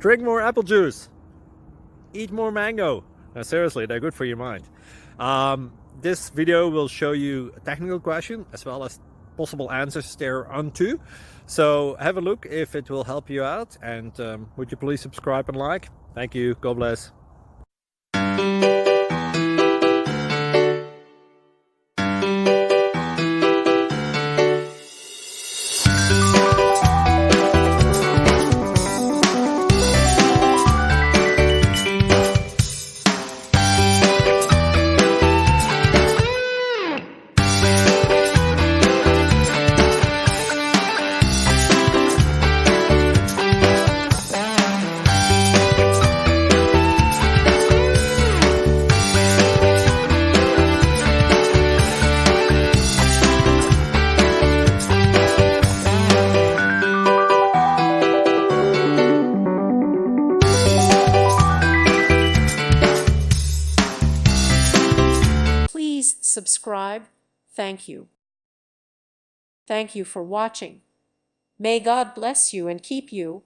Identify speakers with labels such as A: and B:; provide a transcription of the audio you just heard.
A: Drink more apple juice. Eat more mango. Now, seriously, they're good for your mind. This video will show you a technical question as well as possible answers thereunto. So have a look if it will help you out, and would you please subscribe and like? Thank you. God bless.
B: Please subscribe. Thank you. Thank you for watching. May God bless you and keep you.